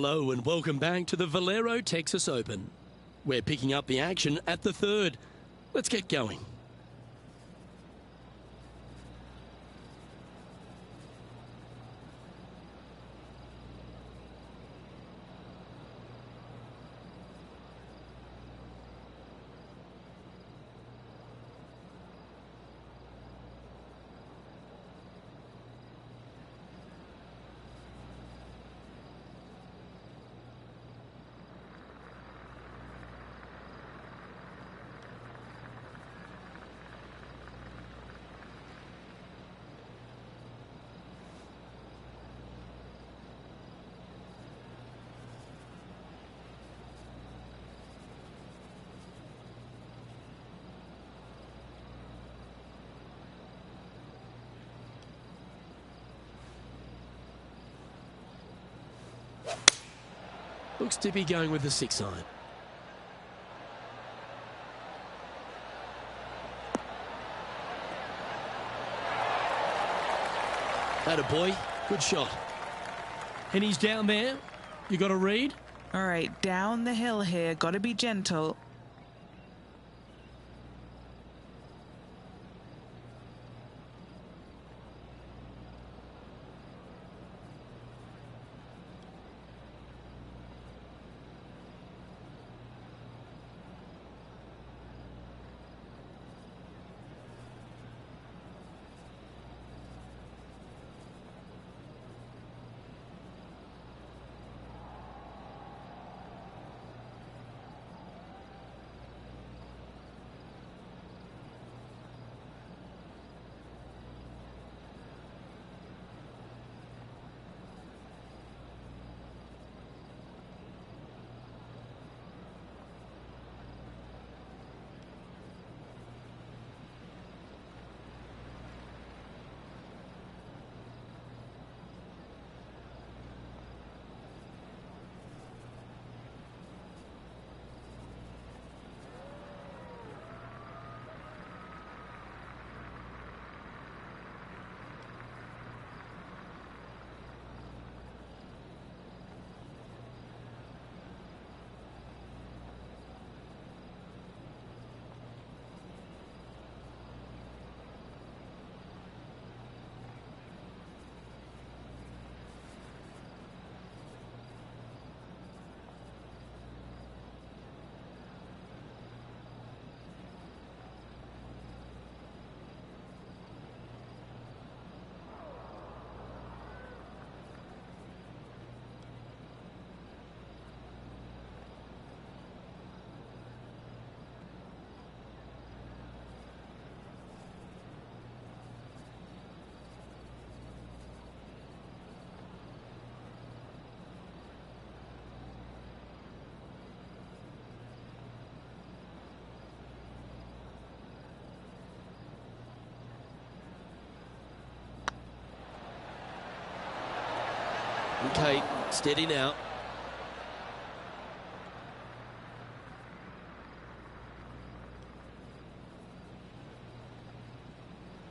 Hello and welcome back to the Valero Texas Open. We're picking up the action at the third. Let's get going. Looks to be going with the 6-iron. Attaboy, good shot. And he's down there. You got a read? All right, down the hill here. Got to be gentle. Okay, steady now.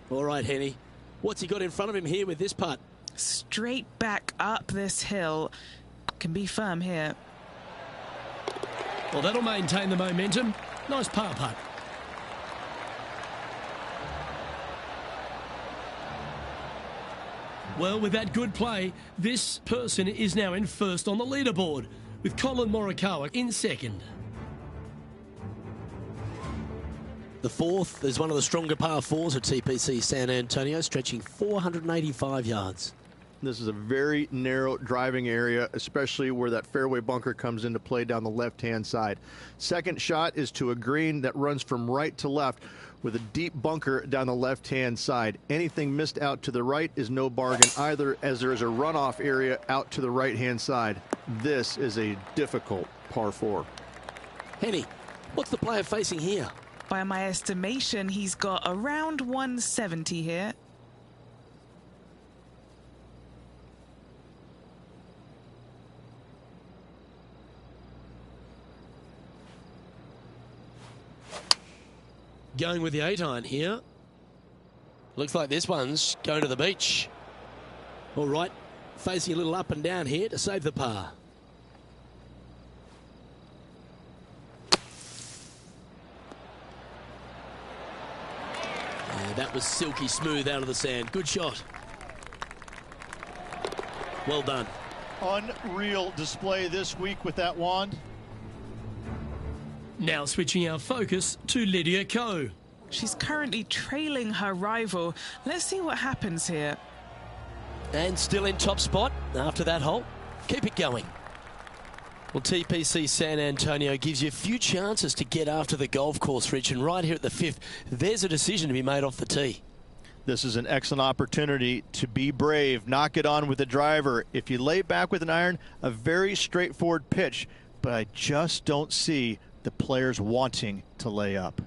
All right, Henny. What's he got in front of him here with this putt? Straight back up this hill. Can be firm here. Well, that'll maintain the momentum. Nice par putt. Well, with that good play, this person is now in first on the leaderboard, with Colin Morikawa in second. The fourth is one of the stronger par fours at TPC San Antonio, stretching 485 yards. This is a very narrow driving area, especially where that fairway bunker comes into play down the left-hand side. Second shot is to a green that runs from right to left with a deep bunker down the left-hand side. Anything missed out to the right is no bargain either, as there is a runoff area out to the right-hand side. This is a difficult par 4. Henny, what's the player facing here? By my estimation, he's got around 170 here. Going with the 8-iron here. Looks like this one's going to the beach. All right, facing a little up and down here to save the par. that was silky smooth out of the sand. Good shot. Well done. Unreal display this week with that wand. Now switching our focus to Lydia Ko. She's currently trailing her rival. Let's see what happens here. And still in top spot after that hole. Keep it going. Well, TPC San Antonio gives you a few chances to get after the golf course, Rich, and right here at the 5th, there's a decision to be made off the tee. This is an excellent opportunity to be brave, knock it on with the driver. If you lay back with an iron, a very straightforward pitch, but I just don't see the players wanting to lay up.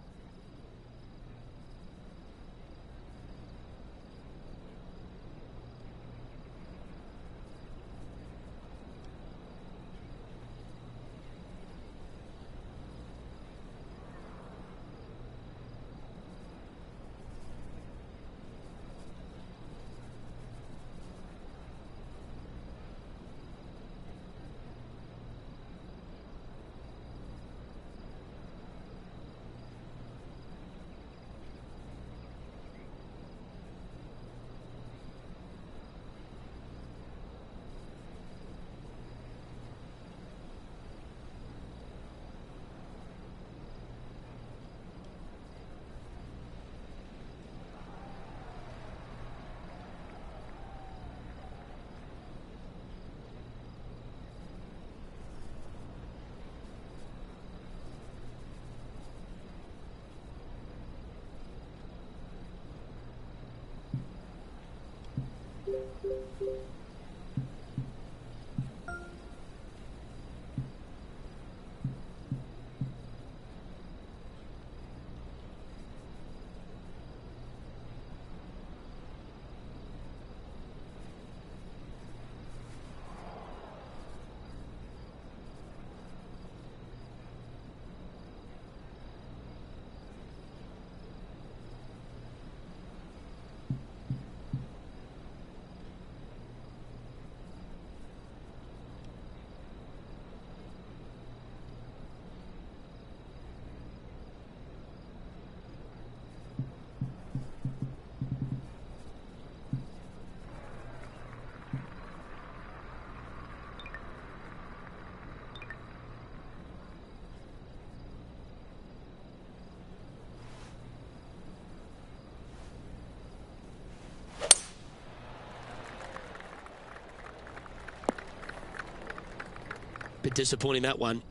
Bit disappointing, that one.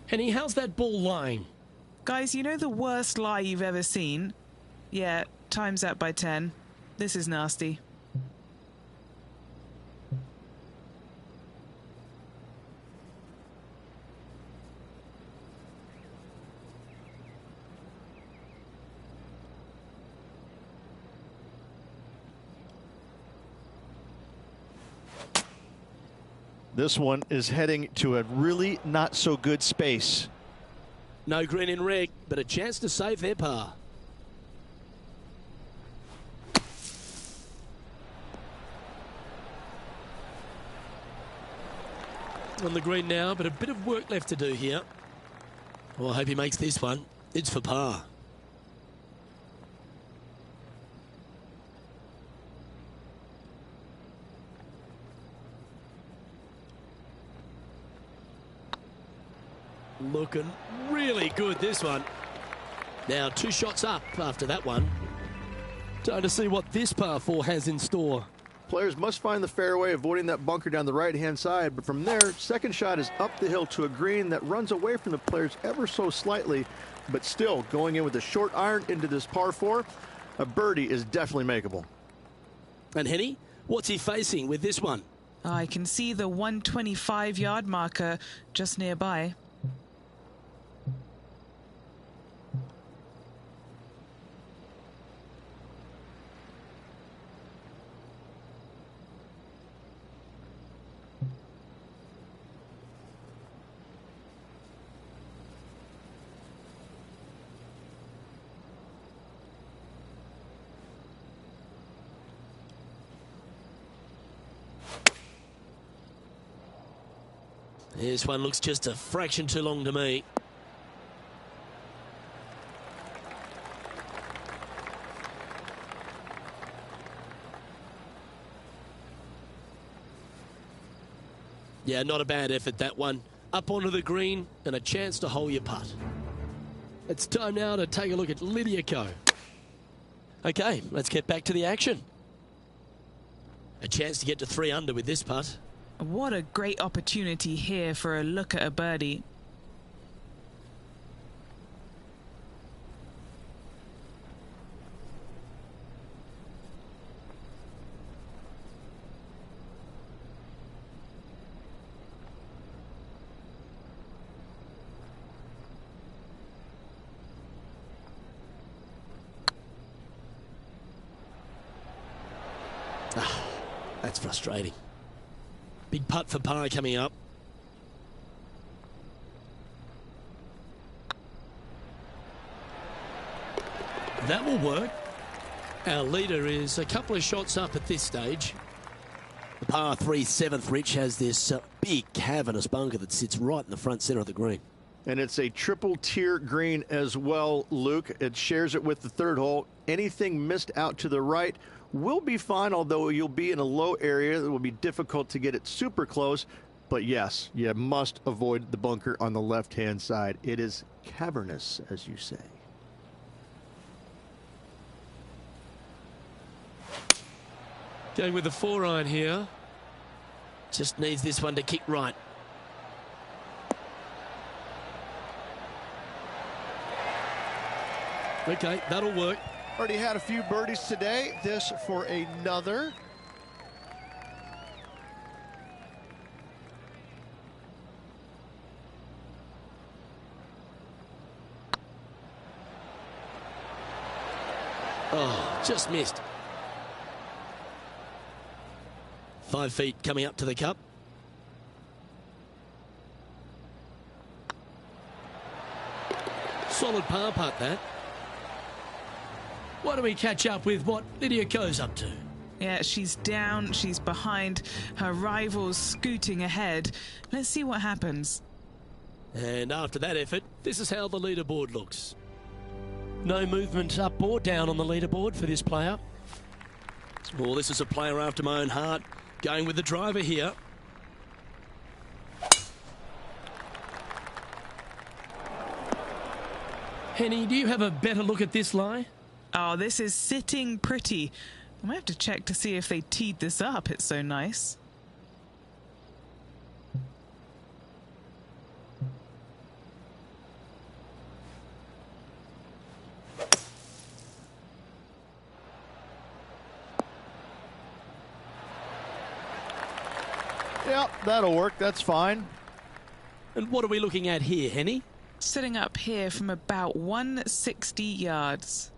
Henny, how's that ball lying? Guys, you know the worst lie you've ever seen? Yeah, time's up by 10. This is nasty. This one is heading to a really not so good space. No green in red, but a chance to save their par. On the green now, but a bit of work left to do here. Well, I hope he makes this one. It's for par. Looking really good, this one. Now 2 shots up after that one. Time to see what this par 4 has in store. Players must find the fairway, avoiding that bunker down the right-hand side. But from there, second shot is up the hill to a green that runs away from the players ever so slightly, but still going in with a short iron into this par 4. A birdie is definitely makeable. And Henny, what's he facing with this one? I can see the 125-yard marker just nearby. This one looks just a fraction too long to me. Yeah, not a bad effort, that one. Up onto the green and a chance to hole your putt. It's time now to take a look at Lydia Ko. Okay, let's get back to the action. A chance to get to 3 under with this putt. What a great opportunity here for a look at a birdie. That's frustrating. Big putt for par coming up. That will work. Our leader is a couple of shots up at this stage. The par 3 7th, Rich, has this big cavernous bunker that sits right in the front centre of the green. And it's a triple tier green as well, Luke. It shares it with the 3rd hole. Anything missed out to the right will be fine, although you'll be in a low area that will be difficult to get it super close. But yes, you must avoid the bunker on the left-hand side. It is cavernous, as you say. Going with the 4-iron here. Just needs this one to kick right. Okay, that'll work. Already had a few birdies today. This for another. Oh, just missed. 5 feet coming up to the cup. Solid par putt, that. Why don't we catch up with what Lydia Ko's up to? Yeah, she's down, she's behind, her rival's scooting ahead. Let's see what happens. And after that effort, this is how the leaderboard looks. No movement up or down on the leaderboard for this player. Well, this is a player after my own heart. Going with the driver here. Henny, do you have a better look at this lie? Oh, this is sitting pretty. I might have to check to see if they teed this up. It's so nice. Yep, that'll work. That's fine. And what are we looking at here, Henny? Sitting up here from about 160 yards.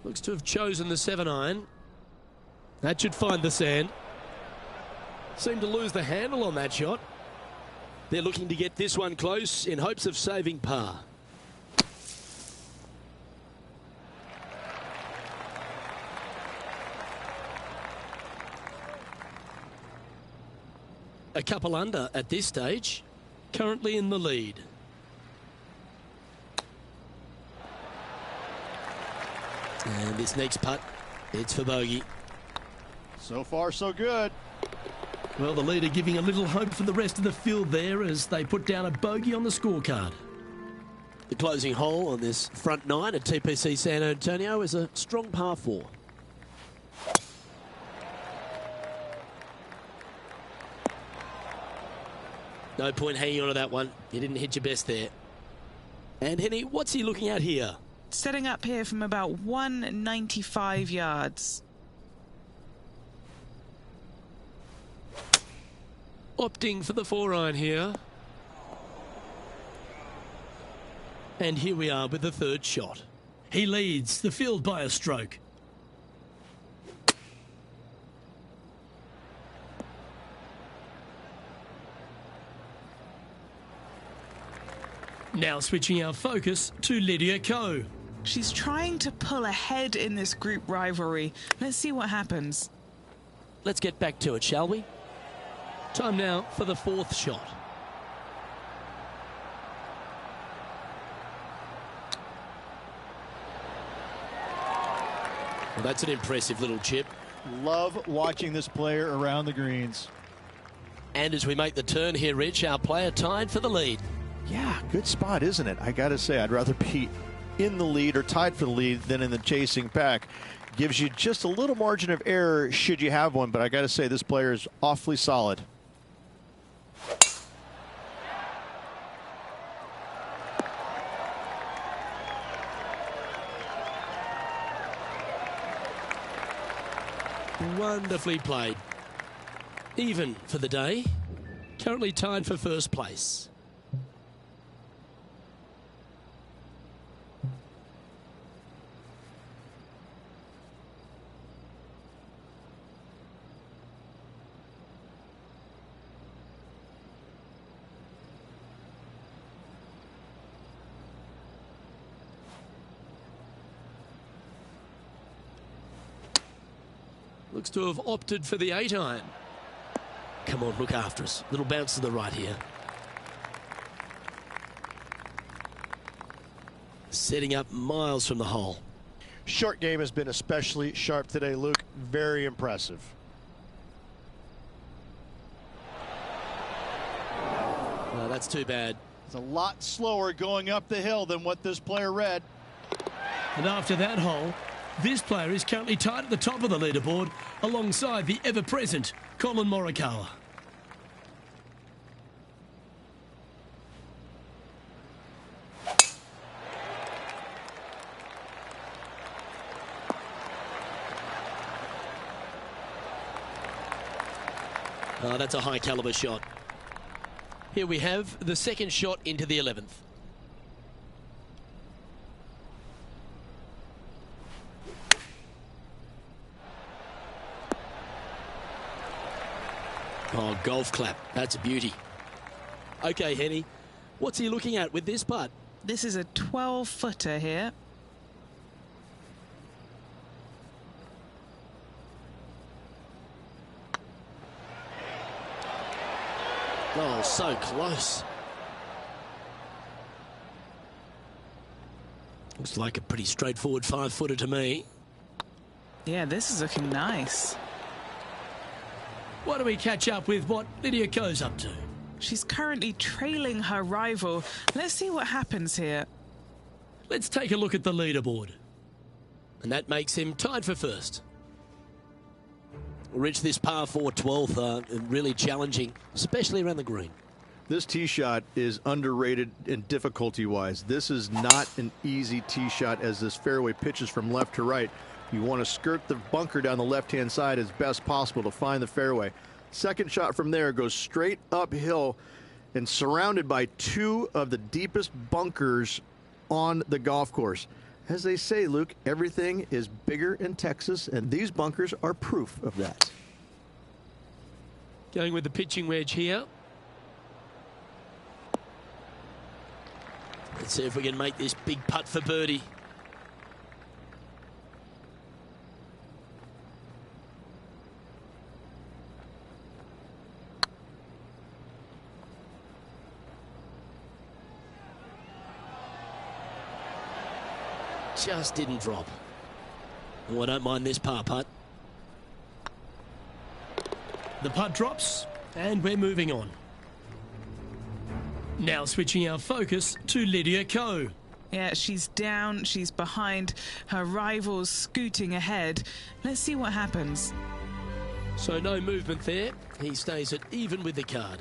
Looks to have chosen the 7-iron. That should find the sand. Seemed to lose the handle on that shot. They're looking to get this one close in hopes of saving par. A couple under at this stage. Currently in the lead. And this next putt, it's for bogey. So far, so good. Well, the leader giving a little hope for the rest of the field there as they put down a bogey on the scorecard. The closing hole on this front 9 at TPC San Antonio is a strong par 4. No point hanging on to that one. You didn't hit your best there. And Henny, what's he looking at here? Setting up here from about 195 yards. Opting for the 4-iron here. And here we are with the 3rd shot. He leads the field by a stroke. Now switching our focus to Lydia Ko. She's trying to pull ahead in this group rivalry. Let's see what happens. Let's get back to it, shall we? Time now for the fourth shot. Well, that's an impressive little chip. Love watching this player around the greens. And as we make the turn here, Rich, our player tied for the lead. Yeah, good spot, isn't it? I got to say, I'd rather be in the lead or tied for the lead than in the chasing pack. Gives you just a little margin of error should you have one, but I got to say, this player is awfully solid. Wonderfully played. Even for the day. Currently tied for first place. Looks to have opted for the 8-iron. Come on, look after us. Little bounce to the right here. Setting up miles from the hole. Short game has been especially sharp today, Luke. Very impressive. Oh, that's too bad. It's a lot slower going up the hill than what this player read. And after that hole, this player is currently tied at the top of the leaderboard alongside the ever-present Colin Morikawa. Oh, that's a high caliber shot. Here we have the second shot into the 11th. Oh, golf clap. That's a beauty. Okay, Henny, what's he looking at with this putt? This is a 12-footer here. Oh, so close. Looks like a pretty straightforward 5-footer to me. Yeah, this is looking nice. Why don't we catch up with what Lydia Ko's up to? She's currently trailing her rival. Let's see what happens here. Let's take a look at the leaderboard. And that makes him tied for first. Rich, this par 4 12th, really challenging, especially around the green. This tee shot is underrated in difficulty-wise. This is not an easy tee shot as this fairway pitches from left to right. You want to skirt the bunker down the left-hand side as best possible to find the fairway. Second shot from there goes straight uphill and surrounded by two of the deepest bunkers on the golf course. As they say, Luke, everything is bigger in Texas, and these bunkers are proof of that. Going with the pitching wedge here. Let's see if we can make this big putt for birdie. Just didn't drop. Oh, I don't mind this par putt. The putt drops, and we're moving on. Now switching our focus to Lydia Ko. Yeah, she's down, she's behind, her rival's scooting ahead. Let's see what happens. So no movement there. He stays at even with the card.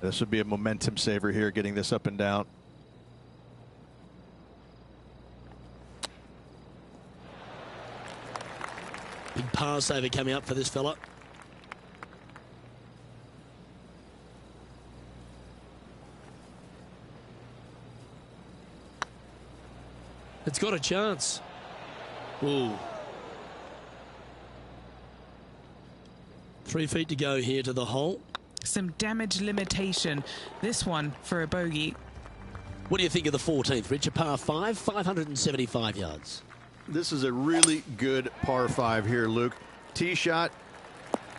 This would be a momentum saver here, getting this up and down. Big par saver coming up for this fella. It's got a chance. Ooh. 3 feet to go here to the hole. Some damage limitation. This one for a bogey. What do you think of the 14th, Rich? A par 5, 575 yards. This is a really good par 5 here, Luke. Tee shot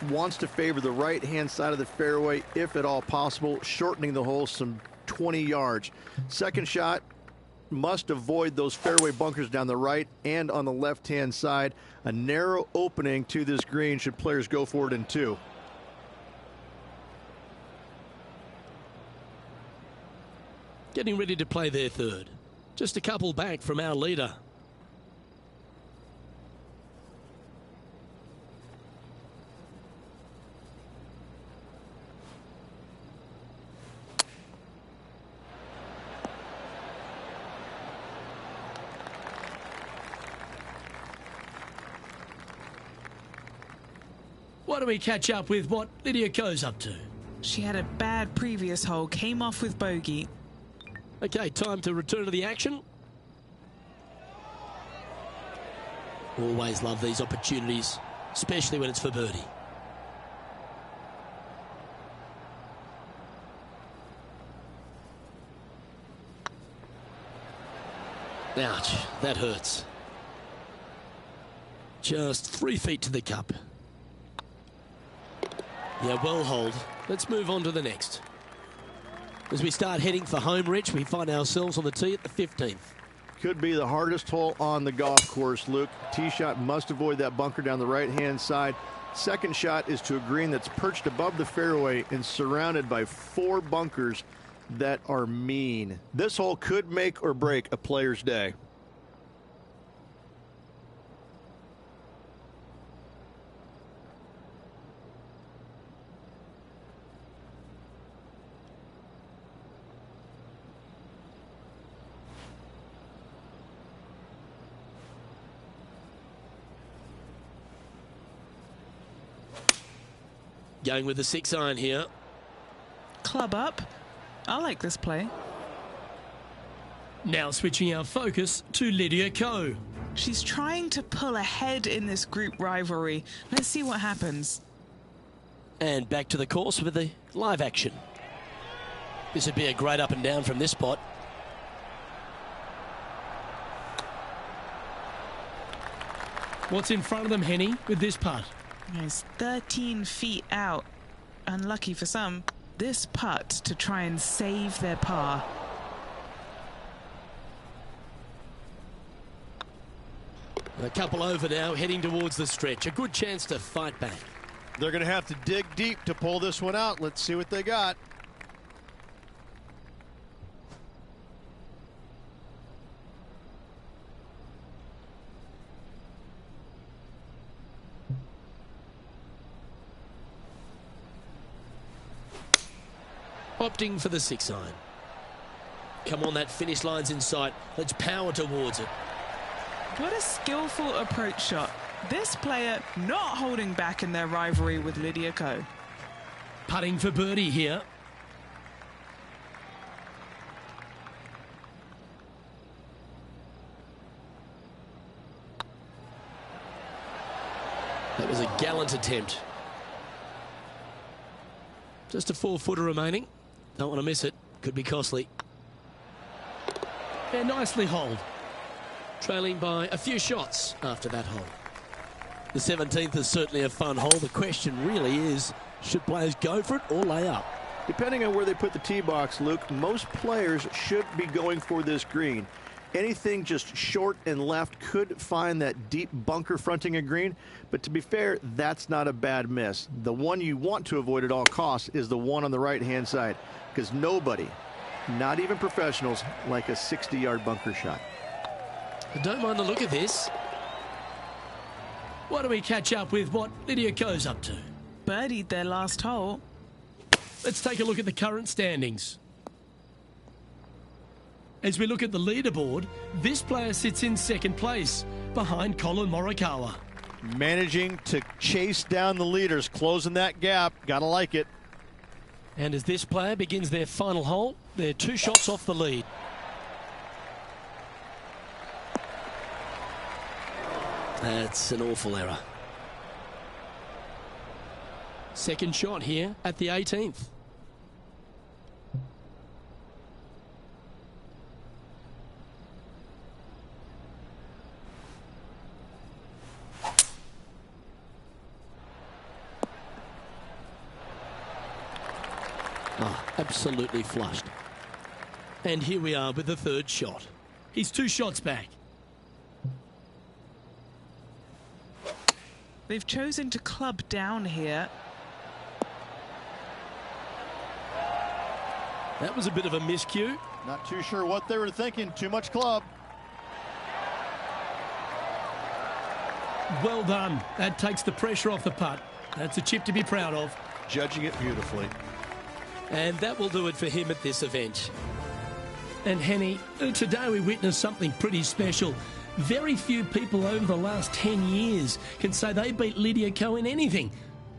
wants to favor the right-hand side of the fairway, if at all possible, shortening the hole some 20 yards. Second shot must avoid those fairway bunkers down the right and on the left-hand side. A narrow opening to this green should players go for it in 2. Getting ready to play their third. Just a couple back from our leader. Why don't we catch up with what Lydia Ko's up to? She had a bad previous hole, came off with bogey. Okay, time to return to the action. Always love these opportunities, especially when it's for birdie. Ouch, that hurts. Just 3 feet to the cup. Yeah, well hold. Let's move on to the next. As we start heading for home, Rich, we find ourselves on the tee at the 15th. Could be the hardest hole on the golf course, Luke. Tee shot must avoid that bunker down the right-hand side. Second shot is to a green that's perched above the fairway and surrounded by 4 bunkers that are mean. This hole could make or break a player's day. Going with the 6-iron here. Club up. I like this play. Now switching our focus to Lydia Ko. She's trying to pull ahead in this group rivalry. Let's see what happens. And back to the course with the live action. This would be a great up and down from this spot. What's in front of them, Henny, with this putt? It's 13 feet out. Unlucky for some. This putt to try and save their par. A couple over now, heading towards the stretch. A good chance to fight back. They're going to have to dig deep to pull this one out. Let's see what they got. Opting for the 6-iron. Come on, that finish line's in sight. Let's power towards it. What a skillful approach shot. This player not holding back in their rivalry with Lydia Ko. Putting for birdie here. That was a gallant attempt. Just a 4-footer remaining. Don't want to miss it. Could be costly. And nicely holed. Trailing by a few shots after that hole. The 17th is certainly a fun hole. The question really is, should players go for it or lay up? Depending on where they put the tee box, Luke, most players should be going for this green. Anything just short and left could find that deep bunker fronting a green, but to be fair, that's not a bad miss. The one you want to avoid at all costs is the one on the right-hand side, because nobody, not even professionals, like a 60-yard bunker shot. I don't mind the look of this. Why don't we catch up with what Lydia Ko's up to? Birdied their last hole. Let's take a look at the current standings. As we look at the leaderboard, this player sits in second place behind Colin Morikawa. Managing to chase down the leaders, closing that gap. Gotta like it. And as this player begins their final hole, they're 2 shots off the lead. That's an awful error. Second shot here at the 18th. Oh, absolutely flushed. And here we are with the third shot. He's 2 shots back. They've chosen to club down here. That was a bit of a miscue. Not too sure what they were thinking. Too much club. Well done. That takes the pressure off the putt. That's a chip to be proud of. Judging it beautifully. And that will do it for him at this event. And Henny, today we witnessed something pretty special. Very few people over the last 10 years can say they beat Lydia Ko in anything,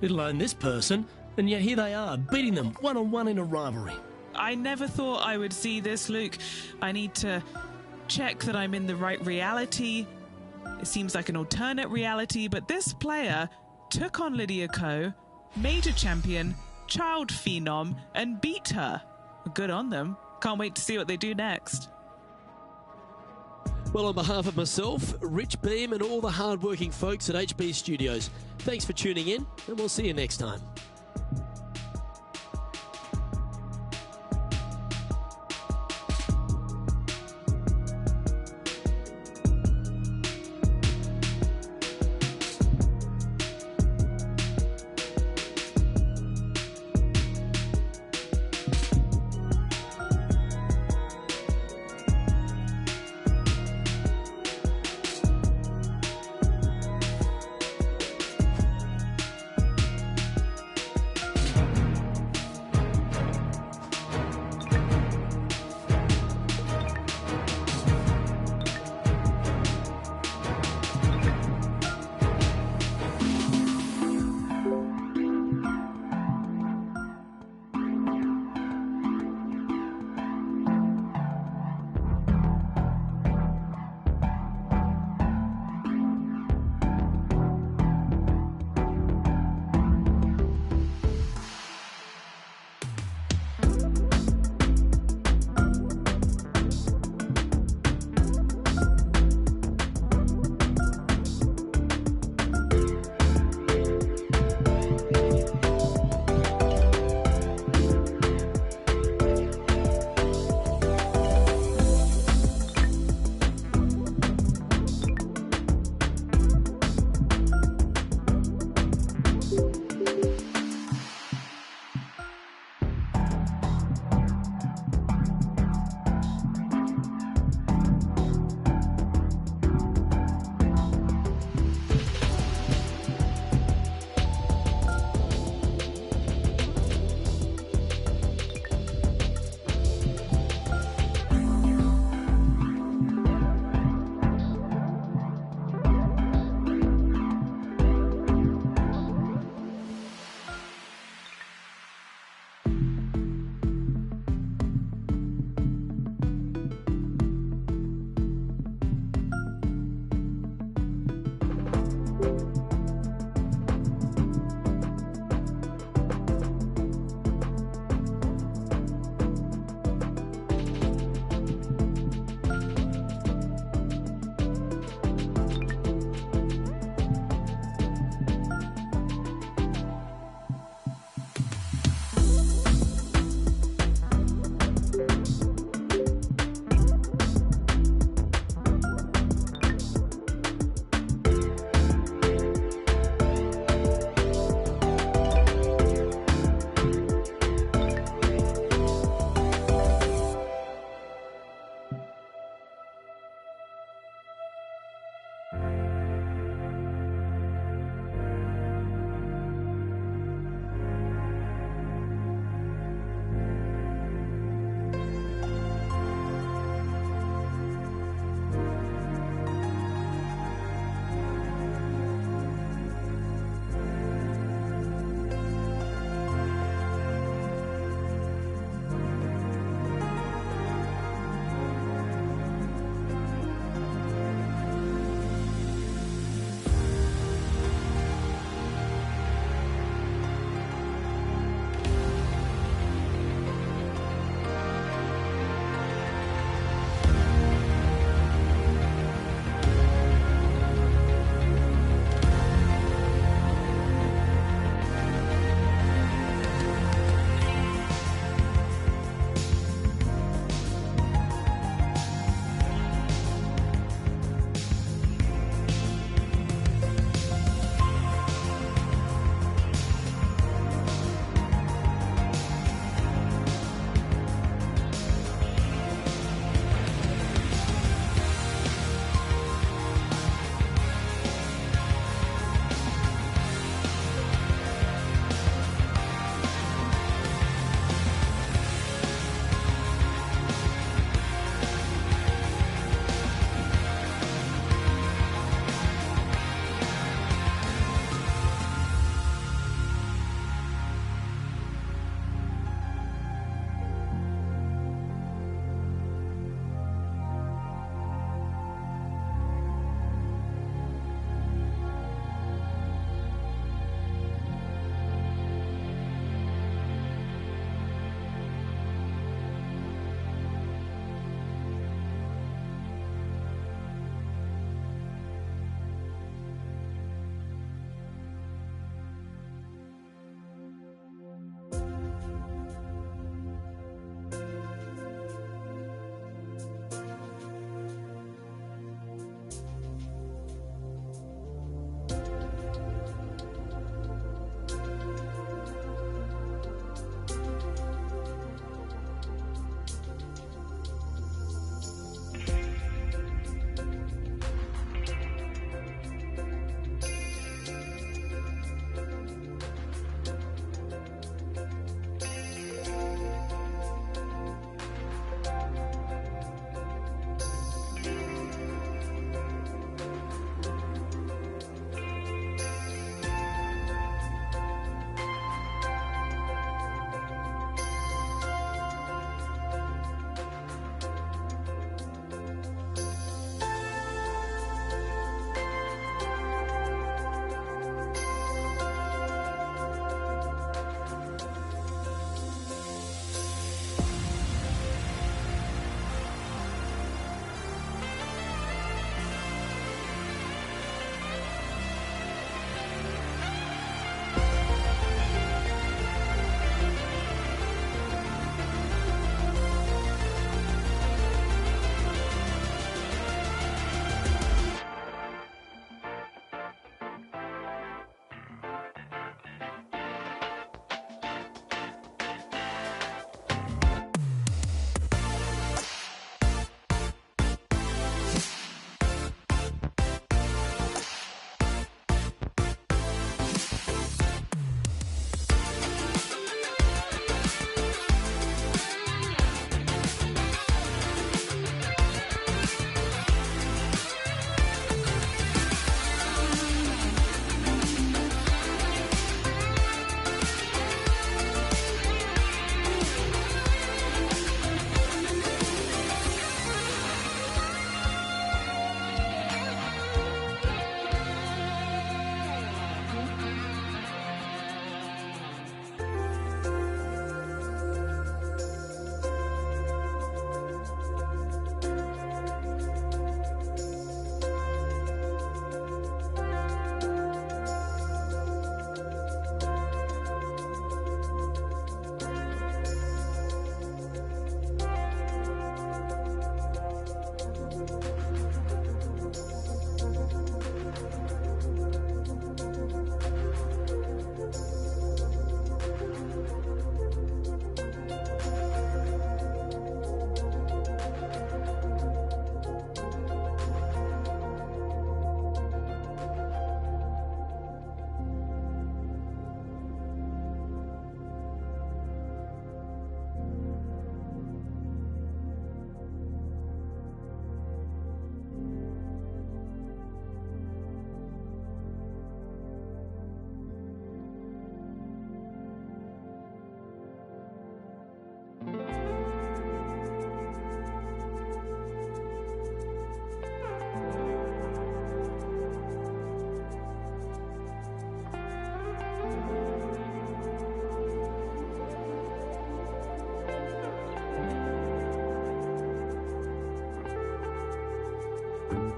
let alone this person. And yet here they are, beating them one-on-one in a rivalry. I never thought I would see this, Luke. I need to check that I'm in the right reality. It seems like an alternate reality, but this player took on Lydia Ko, major champion, child phenom, and beat her. Good on them. Can't wait to see what they do next. Well, on behalf of myself, Rich Beam, and all the hard-working folks at HB Studios, thanks for tuning in, and we'll see you next time.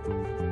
Bye.